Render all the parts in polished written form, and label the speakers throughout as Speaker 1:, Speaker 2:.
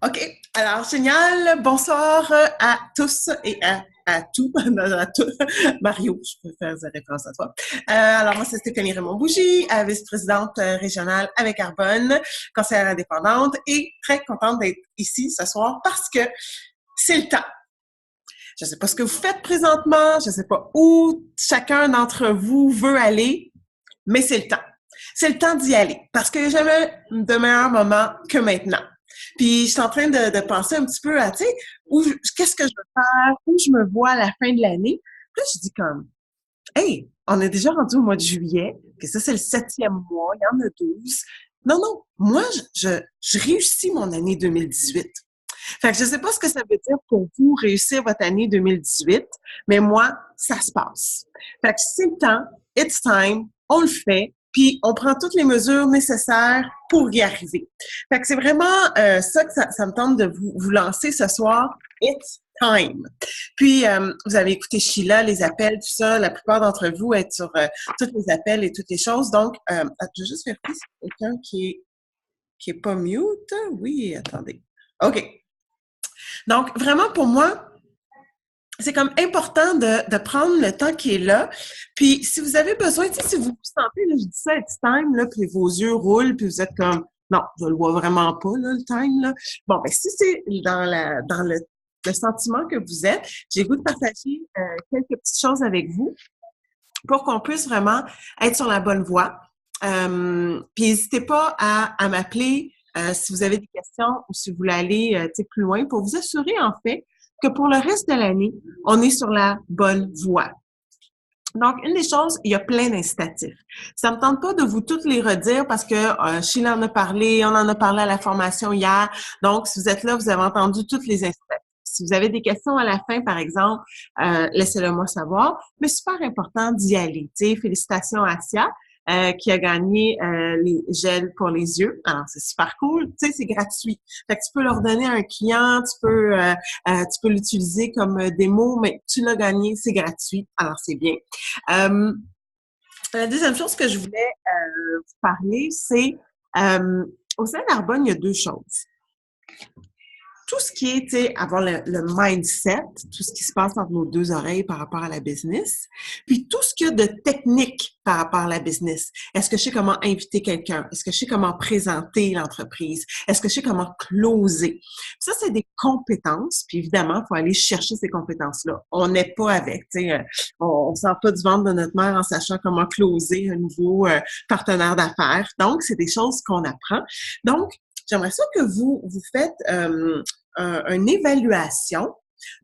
Speaker 1: OK. Alors, génial. Bonsoir à tous et à tout, à tout. Mario, je peux faire des référence à toi. Alors, moi, c'est Stéphanie Raymond-Bougie, vice-présidente régionale avec Arbonne, conseillère indépendante et très contente d'être ici ce soir parce que c'est le temps. Je ne sais pas ce que vous faites présentement, je ne sais pas où chacun d'entre vous veut aller, mais c'est le temps. C'est le temps d'y aller parce qu'il n'y a jamais de meilleur moment que maintenant. Puis je suis en train de penser un petit peu à, tu sais, qu'est-ce que je veux faire, où je me vois à la fin de l'année. Puis là, je dis comme, hey, on est déjà rendu au mois de juillet, que ça, c'est le 7e mois, il y en a 12. Non, non, moi, je réussis mon année 2018. Fait que je sais pas ce que ça veut dire pour vous réussir votre année 2018, mais moi, ça se passe. Fait que c'est le temps, it's time, on le fait, puis on prend toutes les mesures nécessaires pour y arriver. Fait que c'est vraiment ça que ça me tente de vous lancer ce soir, it's time. Puis, vous avez écouté Sheila, les appels, tout ça. La plupart d'entre vous êtes sur tous les appels et toutes les choses. Donc, je vais juste vérifier si quelqu'un qui est pas mute. Oui, attendez. OK. Donc, vraiment, pour moi, c'est comme important de prendre le temps qui est là. Puis, si vous avez besoin, tu sais, si vous vous sentez, là, je dis ça, it's time, là, puis vos yeux roulent, puis vous êtes comme, non, je le vois vraiment pas, là, le time, là. Bon, ben, si c'est dans le sentiment que vous êtes, j'ai le goût de partager quelques petites choses avec vous pour qu'on puisse vraiment être sur la bonne voie. Puis, n'hésitez pas à m'appeler si vous avez des questions ou si vous voulez aller plus loin pour vous assurer, en fait, que pour le reste de l'année, on est sur la bonne voie. Donc, une des choses, il y a plein d'incitatifs. Ça me tente pas de vous toutes les redire parce que Sheila en a parlé, on en a parlé à la formation hier. Donc, si vous êtes là, vous avez entendu toutes les incitatifs. Si vous avez des questions à la fin, par exemple, laissez-le moi savoir. Mais super important d'y aller. Tu sais, félicitations à Sia. Qui a gagné les gels pour les yeux. Alors, c'est super cool. Tu sais, c'est gratuit. Fait que tu peux leur donner à un client, tu peux l'utiliser comme démo, mais tu l'as gagné, c'est gratuit. Alors, c'est bien. Euh, la deuxième chose que je voulais vous parler, c'est au sein d'Arbonne, il y a deux choses. Tout ce qui est, tu sais, avoir le mindset, tout ce qui se passe entre nos deux oreilles par rapport à la business, puis tout ce qu'il y a de technique par rapport à la business. Est-ce que je sais comment inviter quelqu'un? Est-ce que je sais comment présenter l'entreprise? Est-ce que je sais comment closer? Ça, c'est des compétences, puis évidemment, il faut aller chercher ces compétences-là. On n'est pas avec, tu sais, on ne sort pas du ventre de notre mère en sachant comment closer un nouveau partenaire d'affaires. Donc, c'est des choses qu'on apprend. Donc, j'aimerais ça que vous faites une évaluation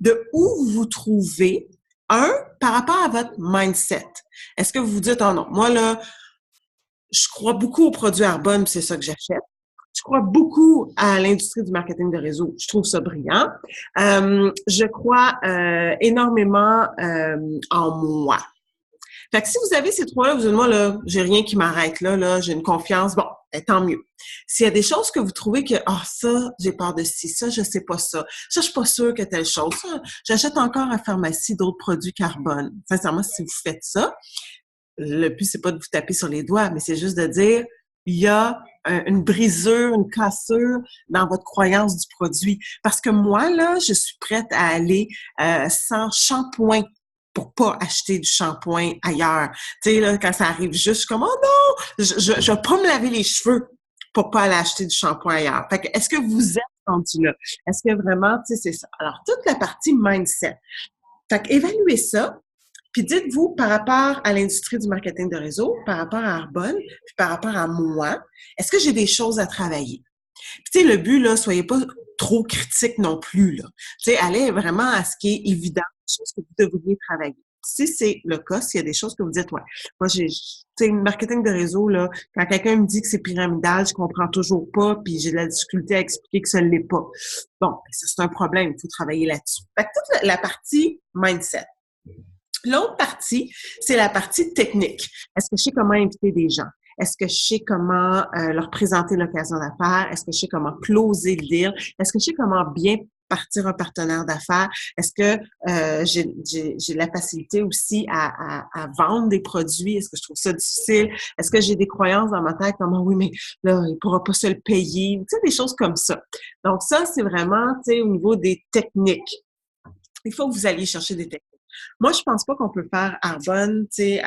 Speaker 1: de où vous vous trouvez, par rapport à votre mindset. Est-ce que vous vous dites, oh non, moi là, je crois beaucoup aux produits Arbonne, c'est ça que j'achète. Je crois beaucoup à l'industrie du marketing de réseau. Je trouve ça brillant. Je crois énormément en moi. Fait que si vous avez ces trois-là, vous dites, moi, là, j'ai rien qui m'arrête là, j'ai une confiance, bon, ben, tant mieux. S'il y a des choses que vous trouvez que, ça, j'ai peur de ci, ça, je sais pas ça, je suis pas sûre que telle chose, ça, j'achète encore à pharmacie d'autres produits carbone. Sincèrement, si vous faites ça, le but, c'est pas de vous taper sur les doigts, mais c'est juste de dire, il y a une brisure, une cassure dans votre croyance du produit. Parce que moi, là, je suis prête à aller sans shampoing pour pas acheter du shampoing ailleurs. Tu sais, là, quand ça arrive juste, je suis comme, oh non, je vais pas me laver les cheveux pour pas aller acheter du shampoing ailleurs. Fait que, est-ce que vous êtes rendu là? Est-ce que vraiment, tu sais, c'est ça? Alors, toute la partie mindset. Fait que, évaluez ça. Puis dites-vous, par rapport à l'industrie du marketing de réseau, par rapport à Arbonne, puis par rapport à moi, est-ce que j'ai des choses à travailler? Puis tu sais, le but, là, soyez pas trop critique non plus, là. Tu sais, allez vraiment à ce qui est évident, des choses que vous devriez travailler. Si c'est le cas, s'il y a des choses que vous dites, ouais, moi, tu sais, le marketing de réseau, là, quand quelqu'un me dit que c'est pyramidal, je comprends toujours pas, puis j'ai de la difficulté à expliquer que ça ne l'est pas. Bon, ça, c'est un problème, il faut travailler là-dessus. Fait que toute la partie mindset. L'autre partie, c'est la partie technique. Est-ce que je sais comment inviter des gens? Est-ce que je sais comment leur présenter l'occasion d'affaires? Est-ce que je sais comment closer le deal? Est-ce que je sais comment bien partir un partenaire d'affaires? Est-ce que j'ai la facilité aussi à vendre des produits? Est-ce que je trouve ça difficile? Est-ce que j'ai des croyances dans ma tête comme oui, mais là, il pourra pas se le payer? Tu sais, des choses comme ça. Donc, ça, c'est vraiment, tu sais, au niveau des techniques. Il faut que vous alliez chercher des techniques. Moi, je pense pas qu'on peut faire Arbonne, tu sais,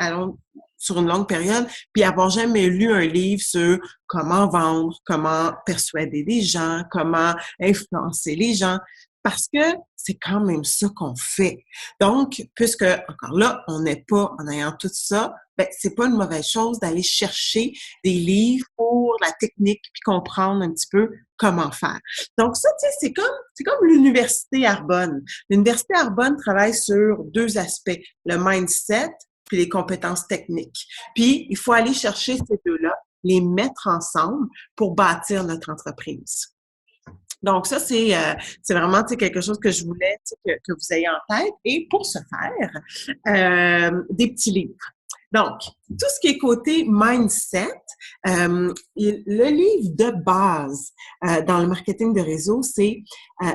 Speaker 1: sur une longue période, puis avoir jamais lu un livre sur comment vendre, comment persuader les gens, comment influencer les gens, parce que c'est quand même ça qu'on fait. Donc, puisque, encore là, on n'est pas en ayant tout ça, ben, c'est pas une mauvaise chose d'aller chercher des livres pour la technique puis comprendre un petit peu comment faire. Donc, ça, tu sais, c'est comme l'Université Arbonne. L'Université Arbonne travaille sur deux aspects, le mindset puis les compétences techniques. Puis, il faut aller chercher ces deux-là, les mettre ensemble pour bâtir notre entreprise. Donc, ça, c'est vraiment quelque chose que je voulais que vous ayez en tête. Et pour ce faire, des petits livres. Donc, tout ce qui est côté mindset, le livre de base dans le marketing de réseau, c'est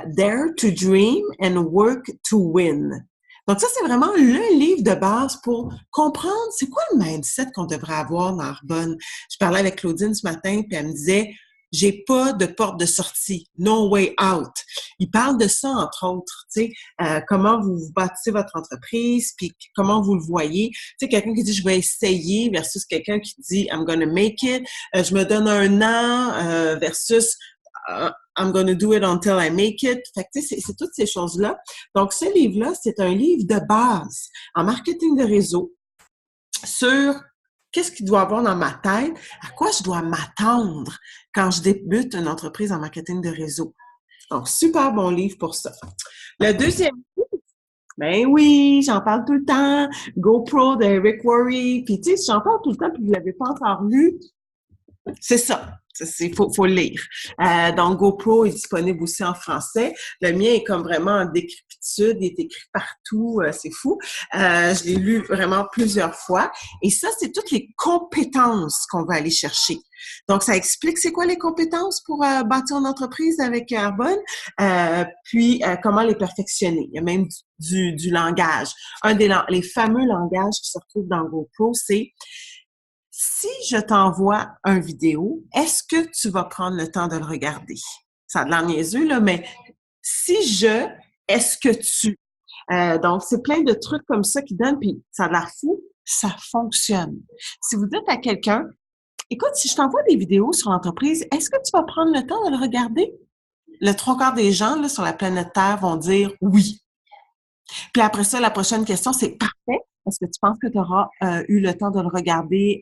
Speaker 1: Dare to Dream and Work to Win. Donc, ça, c'est vraiment le livre de base pour comprendre c'est quoi le mindset qu'on devrait avoir dans Arbonne. Je parlais avec Claudine ce matin, puis elle me disait j'ai pas de porte de sortie, no way out. Il parle de ça, entre autres, tu sais, comment vous bâtissez votre entreprise, puis comment vous le voyez. Tu sais, quelqu'un qui dit « je vais essayer » versus quelqu'un qui dit « I'm gonna make it je me donne un an versus I'm gonna do it until I make it. Fait que, tu sais, c'est toutes ces choses-là. Donc, ce livre-là, c'est un livre de base en marketing de réseau sur qu'est-ce qu'il doit avoir dans ma tête, à quoi je dois m'attendre quand je débute une entreprise en marketing de réseau. Donc, super bon livre pour ça. Le deuxième livre, ben oui, j'en parle tout le temps, GoPro de Rick Warren. Puis, tu sais, j'en parle tout le temps, puis vous ne l'avez pas encore lu. C'est ça. Il faut le lire. Donc, GoPro est disponible aussi en français. Le mien est comme vraiment en décrépitude. Il est écrit partout. C'est fou. Je l'ai lu vraiment plusieurs fois. Et ça, c'est toutes les compétences qu'on va aller chercher. Donc, ça explique c'est quoi les compétences pour bâtir une entreprise avec Arbonne, puis comment les perfectionner. Il y a même du langage. Les fameux langages qui se retrouvent dans GoPro, c'est si je t'envoie une vidéo, est-ce que tu vas prendre le temps de le regarder? Ça a de l'air niaiseux, là, mais est-ce que tu? Donc, c'est plein de trucs comme ça qui donnent, puis ça a de l'air fou, ça fonctionne. Si vous dites à quelqu'un, écoute, si je t'envoie des vidéos sur l'entreprise, est-ce que tu vas prendre le temps de le regarder? Le 3/4 des gens là, sur la planète Terre vont dire oui. Puis après ça, la prochaine question, c'est parfait. Est-ce que tu penses que tu auras eu le temps de le regarder,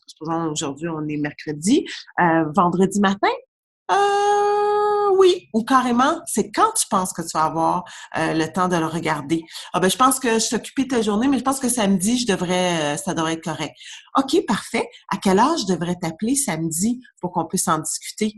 Speaker 1: supposons aujourd'hui, on est mercredi, vendredi matin? Oui, ou carrément, c'est quand tu penses que tu vas avoir le temps de le regarder. Ah ben, je pense que je suis occupée ta journée, mais je pense que samedi, ça devrait être correct. OK, parfait. À quelle heure je devrais t'appeler samedi pour qu'on puisse en discuter?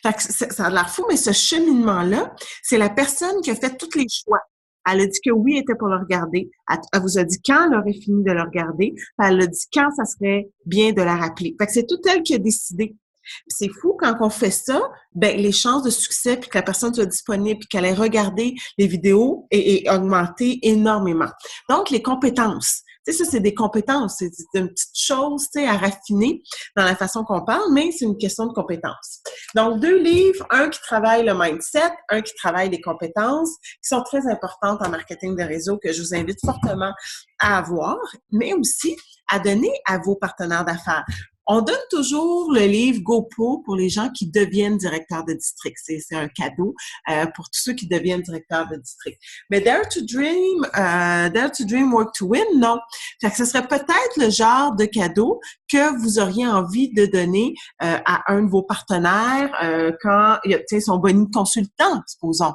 Speaker 1: Fait que ça a l'air fou, mais ce cheminement-là, c'est la personne qui a fait tous les choix. Elle a dit que oui, elle était pour le regarder. Elle vous a dit quand elle aurait fini de le regarder. Puis elle a dit quand ça serait bien de la rappeler. Fait que c'est tout elle qui a décidé. Puis c'est fou, quand on fait ça, ben les chances de succès, puis que la personne soit disponible, puis qu'elle ait regardé les vidéos est augmentée énormément. Donc, les compétences. Tu sais, ça, c'est des compétences. C'est une petite chose, tu sais, à raffiner dans la façon qu'on parle, mais c'est une question de compétences. Donc, 2 livres, un qui travaille le mindset, un qui travaille les compétences, qui sont très importantes en marketing de réseau, que je vous invite fortement à avoir, mais aussi à donner à vos partenaires d'affaires. On donne toujours le livre GoPro pour les gens qui deviennent directeurs de district. C'est un cadeau pour tous ceux qui deviennent directeurs de district. Mais Dare to Dream, Work to Win, non. Fait que ce serait peut-être le genre de cadeau que vous auriez envie de donner à un de vos partenaires quand il obtient son boni de consultant, supposons.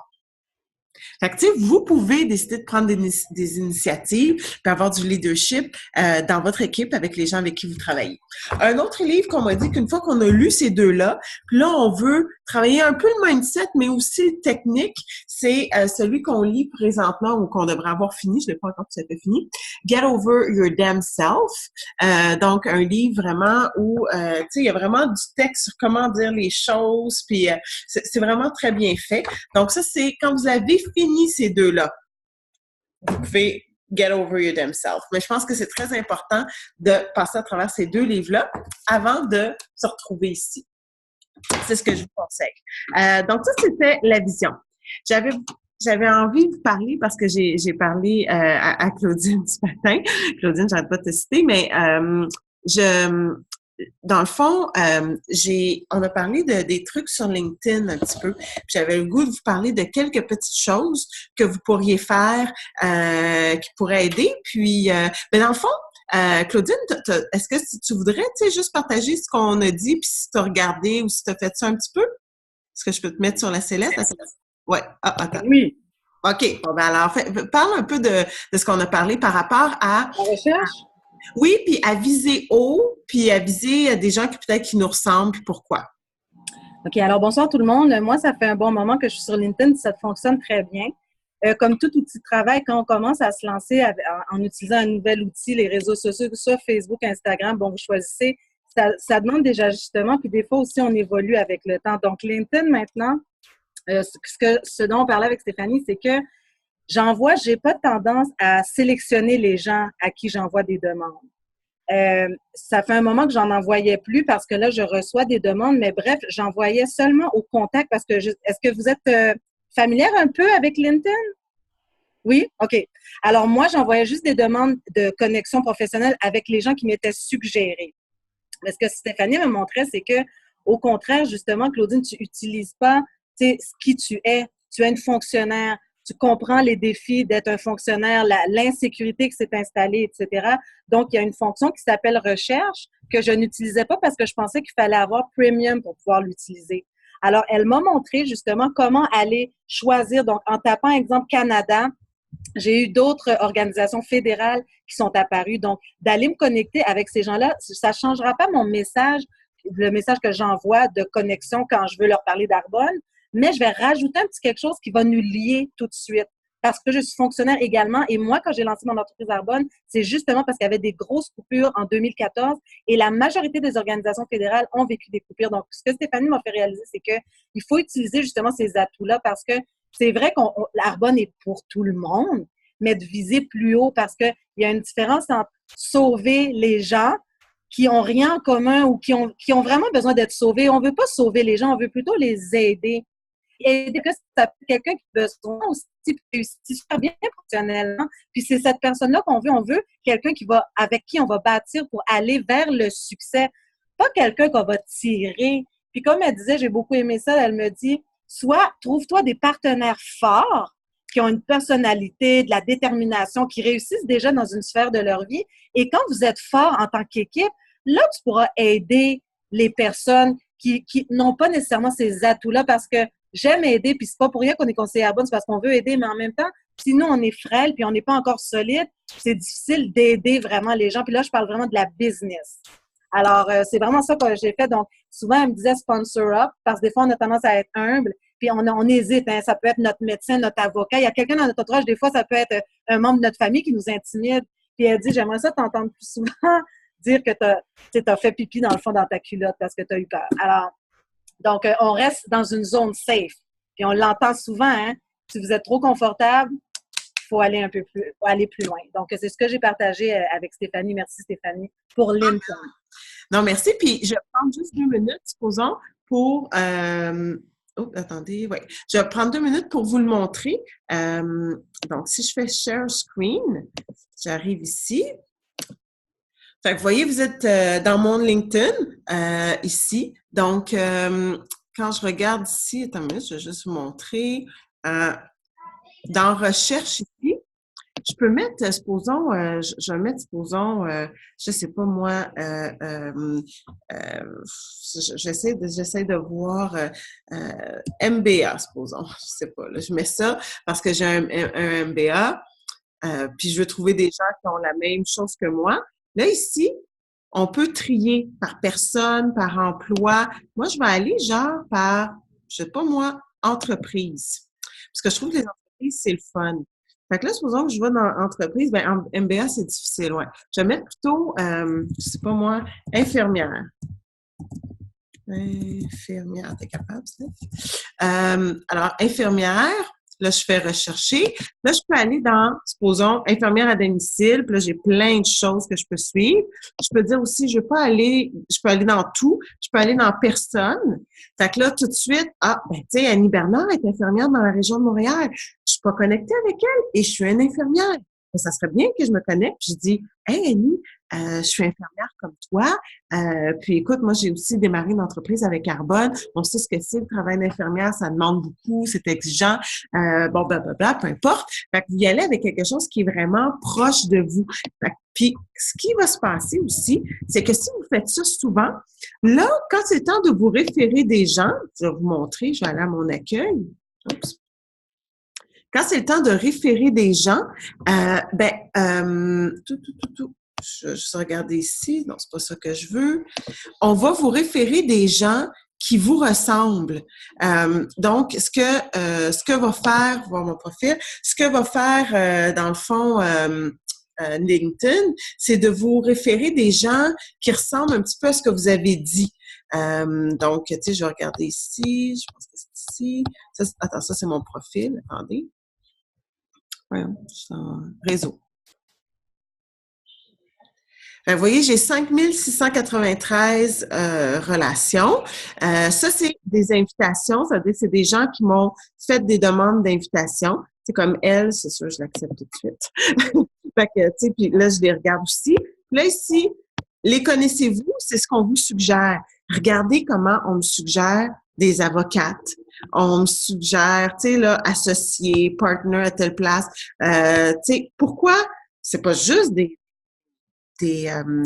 Speaker 1: Fait que, tu sais, vous pouvez décider de prendre des initiatives puis avoir du leadership dans votre équipe avec les gens avec qui vous travaillez. Un autre livre qu'on m'a dit qu'une fois qu'on a lu ces deux-là, puis là, on veut travailler un peu le mindset, mais aussi le technique, c'est celui qu'on lit présentement ou qu'on devrait avoir fini, je ne l'ai pas encore tout à fait fini, Get Over Your Damn Self. Donc, un livre vraiment où, tu sais, il y a vraiment du texte sur comment dire les choses, puis c'est vraiment très bien fait. Donc, ça, c'est quand vous avez fini ces deux-là, vous pouvez get over your damn self. Mais je pense que c'est très important de passer à travers ces deux livres-là avant de se retrouver ici. C'est ce que je vous conseille. Donc, ça, c'était la vision. J'avais envie de vous parler parce que j'ai parlé à Claudine ce matin. Claudine, j'arrête pas de te citer, mais dans le fond, on a parlé des trucs sur LinkedIn un petit peu. J'avais le goût de vous parler de quelques petites choses que vous pourriez faire qui pourraient aider. Puis, ben dans le fond, Claudine, est-ce que si tu voudrais, tu sais, juste partager ce qu'on a dit, puis si tu as regardé ou si tu as fait ça un petit peu? Est-ce que je peux te mettre sur la sellette? Ouais. Ah, attends.
Speaker 2: Oui.
Speaker 1: OK. Bon, ben alors, parle un peu de ce qu'on a parlé par rapport à...
Speaker 2: En recherche?
Speaker 1: Oui, puis à viser haut, puis à viser des gens qui peut-être qui nous ressemblent, puis pourquoi?
Speaker 2: OK, alors bonsoir tout le monde. Moi, ça fait un bon moment que je suis sur LinkedIn, ça fonctionne très bien. Comme tout outil de travail, quand on commence à se lancer en utilisant un nouvel outil, les réseaux sociaux, soit Facebook, Instagram, bon, vous choisissez, ça demande des ajustements, puis des fois aussi, on évolue avec le temps. Donc, LinkedIn, maintenant, ce dont on parlait avec Stéphanie, c'est que j'ai pas tendance à sélectionner les gens à qui j'envoie des demandes. Ça fait un moment que j'en envoyais plus parce que là, je reçois des demandes, mais bref, j'envoyais seulement au contact parce que est-ce que vous êtes familière un peu avec LinkedIn? Oui? OK. Alors, moi, j'envoyais juste des demandes de connexion professionnelle avec les gens qui m'étaient suggérés. Mais ce que Stéphanie me montrait, c'est que, au contraire, justement, Claudine, tu n'utilises pas, tu sais, qui tu es. Tu es une fonctionnaire. Tu comprends les défis d'être un fonctionnaire, l'insécurité qui s'est installée, etc. Donc, il y a une fonction qui s'appelle recherche que je n'utilisais pas parce que je pensais qu'il fallait avoir premium pour pouvoir l'utiliser. Alors, elle m'a montré justement comment aller choisir. Donc, en tapant, exemple, Canada, j'ai eu d'autres organisations fédérales qui sont apparues. Donc, d'aller me connecter avec ces gens-là, ça ne changera pas mon message, le message que j'envoie de connexion quand je veux leur parler d'Arbonne, mais je vais rajouter un petit quelque chose qui va nous lier tout de suite. Parce que je suis fonctionnaire également. Et moi, quand j'ai lancé mon entreprise Arbonne, c'est justement parce qu'il y avait des grosses coupures en 2014 et la majorité des organisations fédérales ont vécu des coupures. Donc, ce que Stéphanie m'a fait réaliser, c'est qu'il faut utiliser justement ces atouts-là parce que c'est vrai que l'Arbonne est pour tout le monde, mais de viser plus haut parce qu'il y a une différence entre sauver les gens qui ont rien en commun ou qui ont vraiment besoin d'être sauvés. On veut pas sauver les gens, on veut plutôt les aider. Aider que ça peut quelqu'un qui a besoin aussi de réussir super bien professionnellement. Puis c'est cette personne-là qu'on veut. On veut quelqu'un avec qui on va bâtir pour aller vers le succès. Pas quelqu'un qu'on va tirer. Puis comme elle disait, j'ai beaucoup aimé ça, elle me dit, soit trouve-toi des partenaires forts qui ont une personnalité, de la détermination, qui réussissent déjà dans une sphère de leur vie. Et quand vous êtes fort en tant qu'équipe, là, tu pourras aider les personnes qui n'ont pas nécessairement ces atouts-là parce que j'aime aider, puis c'est pas pour rien qu'on est conseiller à bonne, c'est parce qu'on veut aider, mais en même temps, si nous, on est frêle, puis on n'est pas encore solide, c'est difficile d'aider vraiment les gens. Puis là, je parle vraiment de la business. Alors, c'est vraiment ça que j'ai fait. Donc, souvent, elle me disait sponsor up, parce que des fois, on a tendance à être humble, puis on hésite. Hein. Ça peut être notre médecin, notre avocat. Il y a quelqu'un dans notre entourage, des fois, ça peut être un membre de notre famille qui nous intimide. Puis elle dit, j'aimerais ça t'entendre plus souvent dire que tu as fait pipi dans le fond dans ta culotte parce que tu as eu peur. Alors, donc, on reste dans une zone safe. Puis on l'entend souvent, hein? Si vous êtes trop confortable, il faut aller faut aller plus loin. Donc, c'est ce que j'ai partagé avec Stéphanie. Merci Stéphanie pour LinkedIn.
Speaker 1: Non, merci. Puis, je vais prendre juste 2 minutes, supposons, pour... Oh, attendez, oui. Je vais prendre 2 minutes pour vous le montrer. Donc, si je fais Share Screen, j'arrive ici. Fait que vous voyez, vous êtes dans mon LinkedIn, ici. Donc, quand je regarde ici, attends une minute, je vais juste vous montrer. Dans Recherche ici, je peux mettre, supposons, je vais mettre, supposons, je sais pas moi, j'essaie de voir MBA, supposons, je sais pas, là, je mets ça parce que j'ai un MBA, puis je veux trouver des gens qui ont la même chose que moi. Là, ici, on peut trier par personne, par emploi. Moi, je vais aller genre par, je sais pas moi, entreprise. Parce que je trouve que les entreprises, c'est le fun. Fait que là, supposons que je vais dans entreprise, ben en MBA, c'est difficile, ouais. Je vais mettre plutôt, je sais pas moi, infirmière. Infirmière, t'es capable, ça? Alors, infirmière, là, je fais rechercher. Là, je peux aller dans, supposons, infirmière à domicile. Puis là, j'ai plein de choses que je peux suivre. Je peux dire aussi, je peux aller dans tout. Je peux aller dans personne. Fait que là, tout de suite, ben, tu sais, Annie Bernard est infirmière dans la région de Montréal. Je suis pas connectée avec elle et je suis une infirmière. Mais ça serait bien que je me connecte. Puis je dis, hey, Annie, je suis infirmière comme toi. Puis écoute, moi, j'ai aussi démarré une entreprise avec Carbone. On sait ce que c'est, le travail d'infirmière, ça demande beaucoup, c'est exigeant. Bon, blablabla, peu importe. Fait que vous y allez avec quelque chose qui est vraiment proche de vous. Puis, ce qui va se passer aussi, c'est que si vous faites ça souvent, là, quand c'est le temps de vous référer des gens, je vais vous montrer, je vais aller à mon accueil. Oups. Quand c'est le temps de référer des gens, je vais regarder ici. Non, c'est pas ça que je veux. On va vous référer des gens qui vous ressemblent. Donc, ce que va faire, voir mon profil, ce que va faire, dans le fond, LinkedIn, c'est de vous référer des gens qui ressemblent un petit peu à ce que vous avez dit. Donc, tu sais, je vais regarder ici. Je pense que c'est ici. Attends, ça, c'est mon profil. Attendez. Voyons, je suis en réseau. Vous voyez, j'ai 5693 relations. Ça, c'est des invitations, c'est-à-dire c'est des gens qui m'ont fait des demandes d'invitation. C'est comme elle, c'est sûr, je l'accepte tout de suite. Fait que, tu sais, puis là, je les regarde aussi. Puis là, ici, les connaissez-vous? C'est ce qu'on vous suggère. Regardez comment on me suggère des avocates. On me suggère, tu sais, là, associé, partner à telle place. Tu sais, pourquoi? C'est pas juste des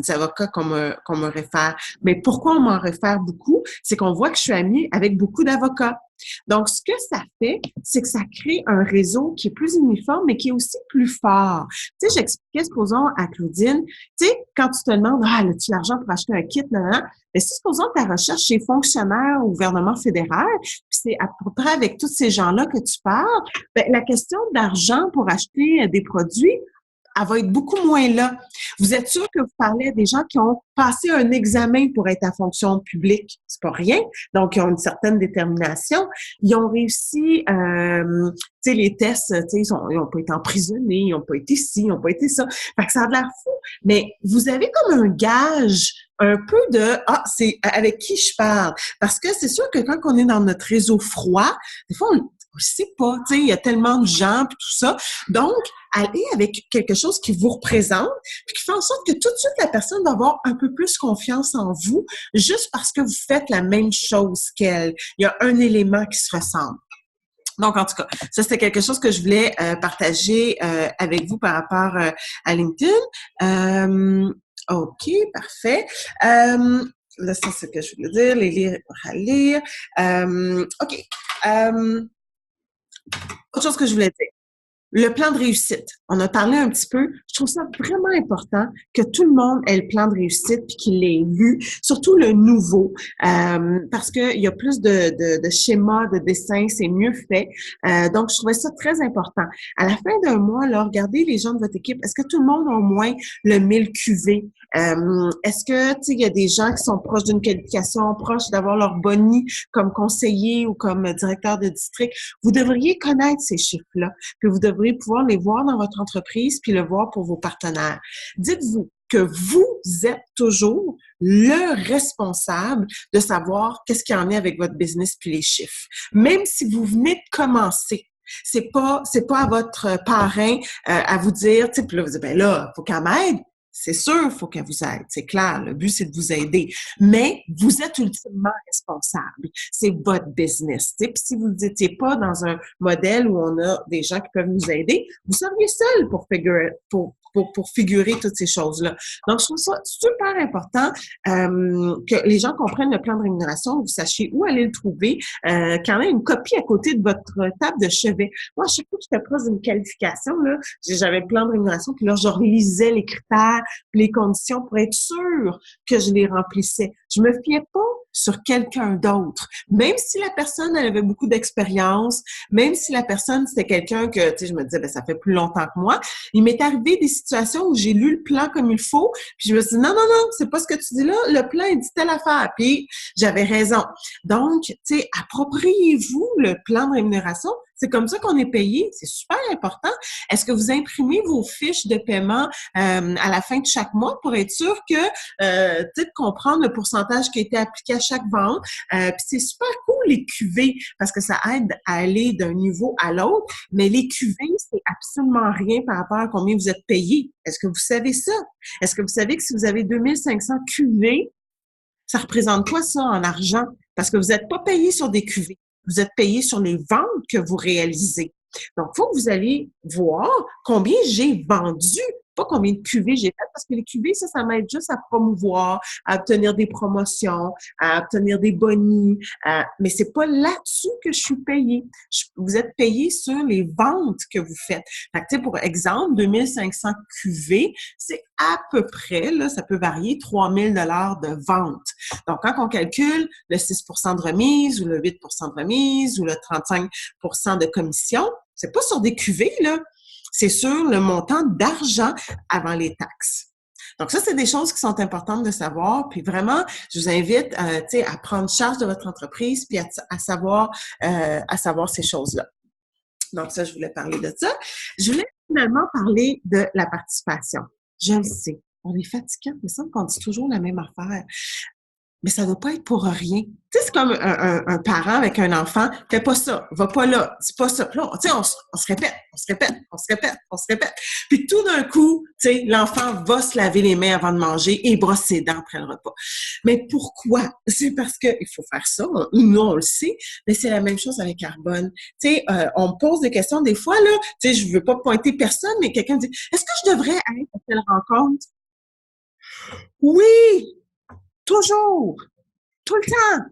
Speaker 1: avocats qu'on me réfère. Mais pourquoi on m'en réfère beaucoup? C'est qu'on voit que je suis amie avec beaucoup d'avocats. Donc, ce que ça fait, c'est que ça crée un réseau qui est plus uniforme, mais qui est aussi plus fort. Tu sais, j'expliquais, supposons, à Claudine, tu sais, quand tu te demandes, as-tu l'argent pour acheter un kit, là, mais si, supposons, ta recherche chez fonctionnaire au gouvernement fédéral, puis c'est à peu près avec tous ces gens-là que tu parles, ben, la question d'argent pour acheter des produits, elle va être beaucoup moins là. Vous êtes sûr que vous parlez à des gens qui ont passé un examen pour être à fonction publique. C'est pas rien. Donc, ils ont une certaine détermination. Ils ont réussi, tu sais, les tests, tu sais, ils ont pas été emprisonnés, ils ont pas été ci, ils ont pas été ça. Fait que ça a l'air fou. Mais vous avez comme un gage un peu de c'est avec qui je parle. Parce que c'est sûr que quand on est dans notre réseau froid, des fois, on ne sait pas, tu sais, il y a tellement de gens puis tout ça. Donc, allez avec quelque chose qui vous représente puis qui fait en sorte que tout de suite, la personne va avoir un peu plus confiance en vous juste parce que vous faites la même chose qu'elle. Il y a un élément qui se ressemble. Donc, en tout cas, ça, c'était quelque chose que je voulais partager avec vous par rapport à LinkedIn. OK, parfait. Là, ça, c'est ce que je voulais dire, les lire à lire. OK. Autre chose que je voulais dire. Le plan de réussite. On a parlé un petit peu. Je trouve ça vraiment important que tout le monde ait le plan de réussite puis qu'il l'ait lu, surtout le nouveau, parce que il y a plus de schémas, de dessins, c'est mieux fait. Donc, je trouvais ça très important. À la fin d'un mois, là, regardez les gens de votre équipe. Est-ce que tout le monde a au moins le 1000 QV? Est-ce que, tu sais, il y a des gens qui sont proches d'une qualification, proches d'avoir leur boni comme conseiller ou comme directeur de district? Vous devriez connaître ces chiffres-là, puis vous devriez pouvoir les voir dans votre entreprise puis le voir pour vos partenaires. Dites-vous que vous êtes toujours le responsable de savoir qu'est-ce qu'il y en est avec votre business puis les chiffres. Même si vous venez de commencer, c'est pas à votre parrain à vous dire, tu sais, puis là, vous dites, ben là, faut qu'elle m'aide. C'est sûr, il faut qu'elle vous aide, c'est clair. Le but, c'est de vous aider. Mais vous êtes ultimement responsable. C'est votre business. Puis si vous n'étiez pas dans un modèle où on a des gens qui peuvent nous aider, vous seriez seul pour figurer toutes ces choses-là. Donc, je trouve ça super important que les gens comprennent le plan de rémunération, vous sachiez où aller le trouver, qu'il y en ait une copie à côté de votre table de chevet. Moi, à chaque fois que j'étais proche d'une qualification, là, j'avais le plan de rémunération, puis là, je relisais les critères, les conditions pour être sûre que je les remplissais. Je me fiais pas sur quelqu'un d'autre. Même si la personne, elle avait beaucoup d'expérience, même si la personne, c'était quelqu'un que, tu sais, je me disais, ben, ça fait plus longtemps que moi, il m'est arrivé des situations où j'ai lu le plan comme il faut, puis je me suis dit, non, c'est pas ce que tu dis là, le plan, il dit telle affaire, puis j'avais raison. Donc, tu sais, appropriez-vous le plan de rémunération. C'est comme ça qu'on est payé. C'est super important. Est-ce que vous imprimez vos fiches de paiement à la fin de chaque mois pour être sûr que, tu sais, de comprendre le pourcentage qui a été appliqué à chaque vente? Puis c'est super cool, les cuvées, parce que ça aide à aller d'un niveau à l'autre. Mais les cuvées, c'est absolument rien par rapport à combien vous êtes payé. Est-ce que vous savez ça? Est-ce que vous savez que si vous avez 2500 cuvées, ça représente quoi ça en argent? Parce que vous n'êtes pas payé sur des cuvées. Vous êtes payé sur les ventes que vous réalisez. Donc, il faut que vous allez voir combien j'ai vendu, pas combien de cuvées j'ai faites, parce que les cuvées, ça m'aide juste à promouvoir, à obtenir des promotions, à obtenir des bonis, mais c'est pas là-dessus que je suis payée. Vous êtes payé sur les ventes que vous faites. Fait que, tu sais, pour exemple, 2500 cuvées, c'est à peu près, là, ça peut varier, 3000 $ de vente. Donc, quand on calcule le 6% de remise ou le 8% de remise ou le 35% de commission, c'est pas sur des cuvées, là. C'est sur le montant d'argent avant les taxes. Donc, ça, c'est des choses qui sont importantes de savoir. Puis vraiment, je vous invite à prendre charge de votre entreprise puis à savoir ces choses-là. Donc, ça, je voulais parler de ça. Je voulais finalement parler de la participation. Je le sais, on est fatiguant, mais ça, on dit toujours la même affaire. Mais ça ne doit pas être pour rien. Tu sais, c'est comme un parent avec un enfant, fais pas ça, va pas là, dis pas ça. Puis là, tu sais, on se répète. Puis tout d'un coup, tu sais, l'enfant va se laver les mains avant de manger et brosse ses dents après le repas. Mais pourquoi? C'est parce que il faut faire ça. Nous, on le sait, mais c'est la même chose avec Carbone. Tu sais, on me pose des questions des fois, là, tu sais, je veux pas pointer personne, mais quelqu'un dit, est-ce que je devrais aller à telle rencontre? Oui! Toujours! Tout le temps!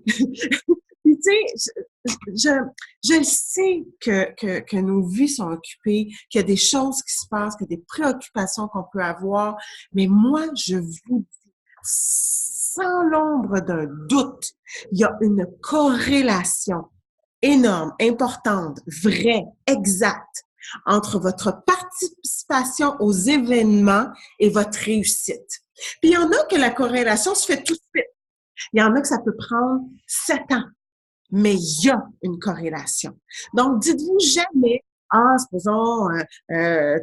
Speaker 1: Puis, tu sais, je sais que nos vies sont occupées, qu'il y a des choses qui se passent, qu'il y a des préoccupations qu'on peut avoir, mais moi, je vous dis, sans l'ombre d'un doute, il y a une corrélation énorme, importante, vraie, exacte, entre votre participation aux événements et votre réussite. Puis il y en a que la corrélation se fait tout de suite. Il y en a que ça peut prendre 7 ans, mais il y a une corrélation. Donc, dites-vous jamais, supposons, tu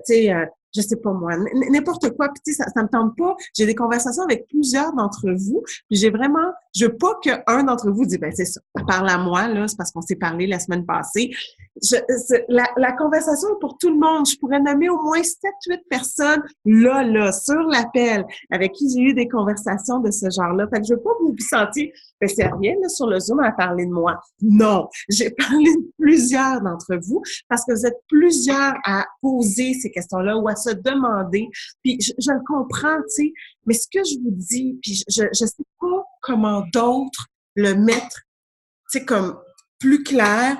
Speaker 1: sais, je sais pas moi, n'importe quoi, puis tu sais, ça me tente pas. J'ai des conversations avec plusieurs d'entre vous, puis je veux pas qu'un d'entre vous dise, ben c'est ça, parle à moi, là, c'est parce qu'on s'est parlé la semaine passée. La conversation est pour tout le monde. Je pourrais nommer au moins 7-8 personnes, là, sur l'appel, avec qui j'ai eu des conversations de ce genre-là. Fait que je veux pas vous sentir, ben c'est rien, là, sur le Zoom à parler de moi. Non, j'ai parlé de plusieurs d'entre vous, parce que vous êtes plusieurs à poser ces questions-là ou à se demander. Puis je le comprends, tu sais, mais ce que je vous dis, puis je sais pas comment d'autres le mettre, tu sais, comme plus clair,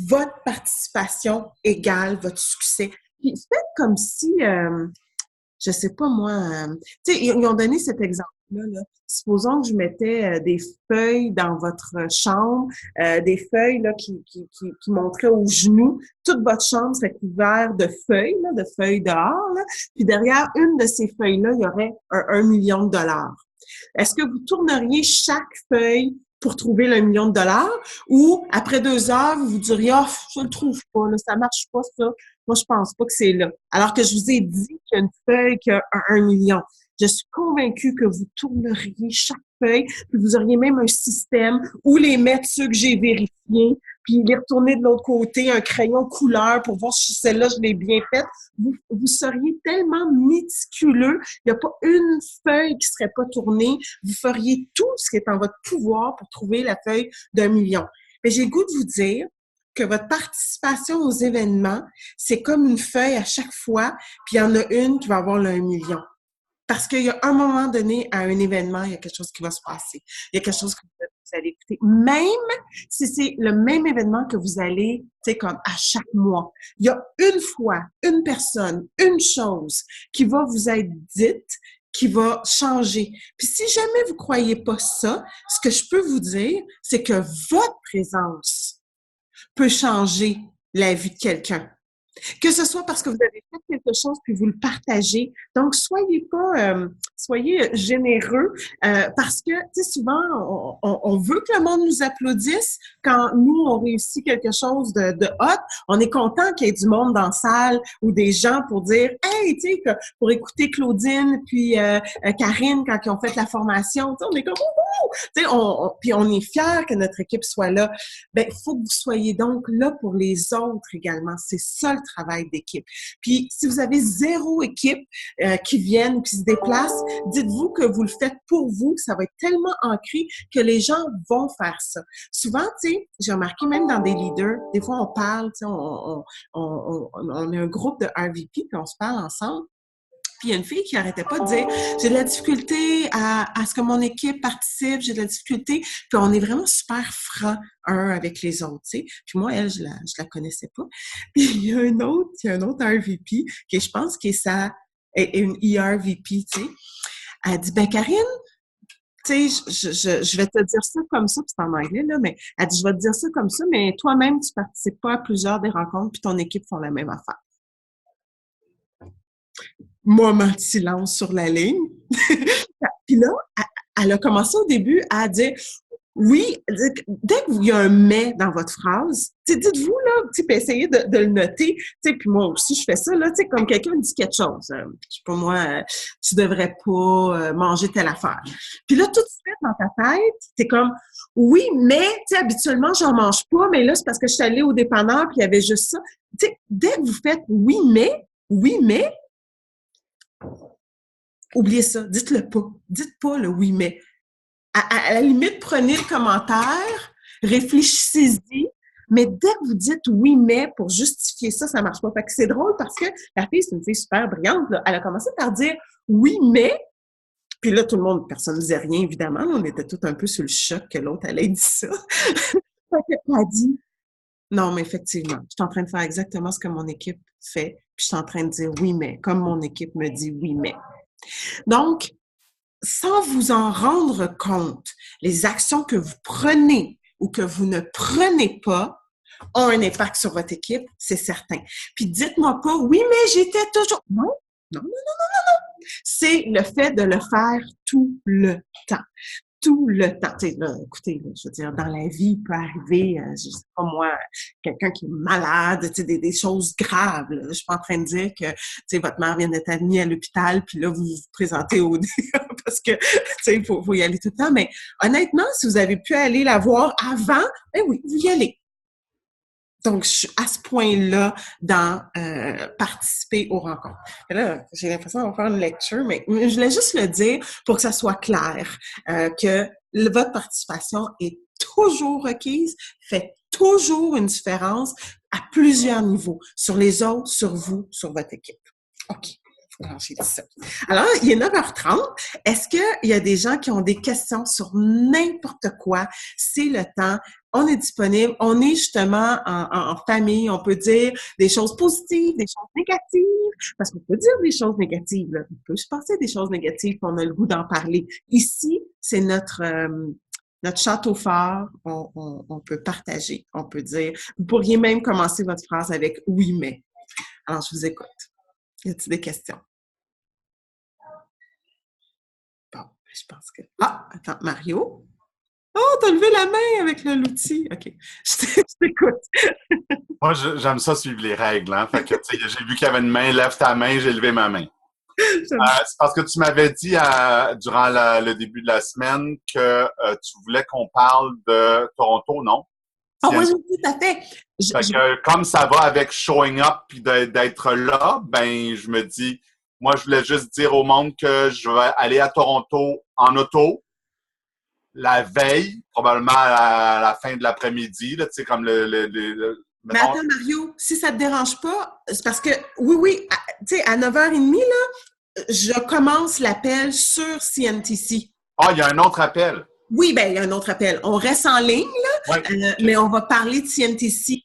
Speaker 1: votre participation égale votre succès. Puis faites comme si, je sais pas moi, tu sais, ils ont donné cet exemple-là, là. Supposons que je mettais des feuilles dans votre chambre, des feuilles là qui montraient aux genoux. Toute votre chambre serait couverte de feuilles, là, de feuilles dehors, là. Puis derrière une de ces feuilles-là, il y aurait un 1 million de $. Est-ce que vous tourneriez chaque feuille pour trouver le 1 million de $, ou après 2 heures, vous vous diriez, je le trouve pas, là, ça marche pas, ça. Moi, je pense pas que c'est là. Alors que je vous ai dit qu'il y a une feuille qui a un 1 million. Je suis convaincue que vous tourneriez chaque feuille, puis vous auriez même un système où les mettre ceux que j'ai vérifiés, puis les retourner de l'autre côté, un crayon couleur pour voir si celle-là, je l'ai bien faite. Vous seriez tellement méticuleux, il n'y a pas une feuille qui serait pas tournée. Vous feriez tout ce qui est en votre pouvoir pour trouver la feuille d'1 million. Mais j'ai le goût de vous dire que votre participation aux événements, c'est comme une feuille à chaque fois, puis il y en a une qui va avoir le 1 million. Parce qu'il y a un moment donné, à un événement, il y a quelque chose qui va se passer. Il y a quelque chose que vous allez écouter. Même si c'est le même événement que vous allez, tu sais, comme à chaque mois. Il y a une fois, une personne, une chose qui va vous être dite, qui va changer. Puis si jamais vous croyez pas ça, ce que je peux vous dire, c'est que votre présence peut changer la vie de quelqu'un. Que ce soit parce que vous avez fait quelque chose puis vous le partagez. Donc, soyez généreux parce que, tu sais, souvent, on veut que le monde nous applaudisse quand nous, on réussit quelque chose de hot. On est content qu'il y ait du monde dans la salle ou des gens pour dire, hey, tu sais, pour écouter Claudine puis Karine quand ils ont fait la formation. Tu sais, on est comme, ouh! Tu sais, puis on est fiers que notre équipe soit là. Ben, il faut que vous soyez donc là pour les autres également. C'est ça le travail d'équipe. Puis, si vous avez 0 équipe qui viennent, qui se déplacent, dites-vous que vous le faites pour vous. Ça va être tellement ancré que les gens vont faire ça. Souvent, tu sais, j'ai remarqué même dans des leaders, des fois on parle, tu sais, on est un groupe de RVP puis on se parle ensemble. Puis il y a une fille qui arrêtait pas de dire « J'ai de la difficulté à ce que mon équipe participe, j'ai de la difficulté. » Puis on est vraiment super francs un avec les autres, tu sais. Puis moi, elle, je la connaissais pas. Puis il y a un autre RVP qui, je pense, qui est une ERVP, tu sais. Elle dit « Ben Karine, tu sais, je vais te dire ça comme ça, puis c'est en anglais, là, mais elle dit « Je vais te dire ça comme ça, mais toi-même, tu participes pas à plusieurs des rencontres, puis ton équipe font la même affaire. » Moment de silence sur la ligne. Puis là, elle a commencé au début à dire oui, dès qu'il y a un mais dans votre phrase, dites-vous là, puis essayez de le noter. Puis moi aussi, je fais ça, là, comme quelqu'un dit quelque chose. Je sais pas moi, tu devrais pas manger telle affaire. Puis là, tout de suite, dans ta tête, t'es comme oui, mais habituellement, j'en mange pas, mais là, c'est parce que je suis allée au dépanneur puis il y avait juste ça. Dès que vous faites oui, mais, oubliez ça, dites-le pas. Dites pas le oui, mais. À la limite, prenez le commentaire, réfléchissez-y, mais dès que vous dites oui, mais pour justifier ça, ça marche pas. Fait que c'est drôle parce que la fille, c'est une fille super brillante, là. Elle a commencé par dire oui, mais, puis là, tout le monde, personne ne disait rien, évidemment. On était tous un peu sur le choc que l'autre allait dire ça. Fait qu'elle a dit non, mais effectivement, je suis en train de faire exactement ce que mon équipe fait, puis je suis en train de dire oui, mais, comme mon équipe me dit oui, mais. Donc, sans vous en rendre compte, les actions que vous prenez ou que vous ne prenez pas ont un impact sur votre équipe, c'est certain. Puis dites-moi pas, oui, mais j'étais toujours... Non, non, non, non, non, non. C'est le fait de le faire tout le temps. Tout le temps. Tu sais, là, écoutez, là, je veux dire, dans la vie, il peut arriver, je sais pas moi, quelqu'un qui est malade, tu sais, des choses graves. Là. Je suis pas en train de dire que, tu sais, votre mère vient d'être admise à l'hôpital, puis là, vous vous présentez au DA parce que, tu sais, il faut y aller tout le temps. Mais honnêtement, si vous avez pu aller la voir avant, ben oui, vous y allez. Donc, je suis à ce point-là dans participer aux rencontres. Et là, j'ai l'impression qu'on va faire une lecture, mais je voulais juste le dire pour que ça soit clair, que votre participation est toujours requise, fait toujours une différence à plusieurs niveaux, sur les autres, sur vous, sur votre équipe. OK. Alors, j'ai dit ça. Alors, il est 9h30. Est-ce qu'il y a des gens qui ont des questions sur n'importe quoi? C'est le temps. On est disponible. On est justement en famille. On peut dire des choses positives, des choses négatives. Parce qu'on peut dire des choses négatives. Là. Il peut se passer des choses négatives puis on a le goût d'en parler. Ici, c'est notre château fort. On peut partager. On peut dire. Vous pourriez même commencer votre phrase avec « oui, mais ». Alors, je vous écoute. Y a-t-il des questions? Bon, je pense que... Ah, attends, Mario? Oh, t'as levé la main avec l'outil. OK, je t'écoute.
Speaker 3: Moi, j'aime ça suivre les règles. Hein? Fait que, j'ai vu qu'il y avait une main, lève ta main, j'ai levé ma main. C'est parce que tu m'avais dit durant le début de la semaine que tu voulais qu'on parle de Toronto, non?
Speaker 1: Ah oui, oui, tout à fait.
Speaker 3: Fait que, comme ça va avec showing up puis d'être là, ben je me dis, moi je voulais juste dire au monde que je vais aller à Toronto en auto la veille, probablement à la fin de l'après-midi, là, tu sais, comme
Speaker 1: Mais attends, Mario, si ça te dérange pas, c'est parce que, oui, tu sais, à 9h30, là, je commence l'appel sur CNTC.
Speaker 3: Ah, il y a un autre appel.
Speaker 1: Oui, ben il y a un autre appel. On reste en ligne, là, mais on va parler de CNTC,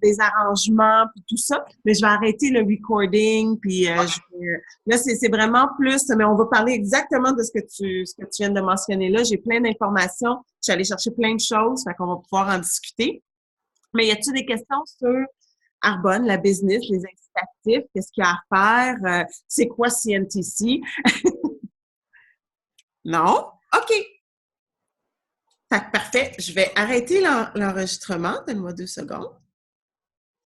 Speaker 1: des arrangements, puis tout ça. Mais je vais arrêter le recording, puis là, c'est vraiment plus, mais on va parler exactement de ce que tu viens de mentionner là. J'ai plein d'informations. Je suis allée chercher plein de choses, fait qu'on va pouvoir en discuter. Mais y a-t-il des questions sur Arbonne, la business, les incitatifs, qu'est-ce qu'il y a à faire? C'est quoi CNTC? Non? OK. Fait que parfait. Je vais arrêter l'enregistrement. Donne-moi 2 secondes.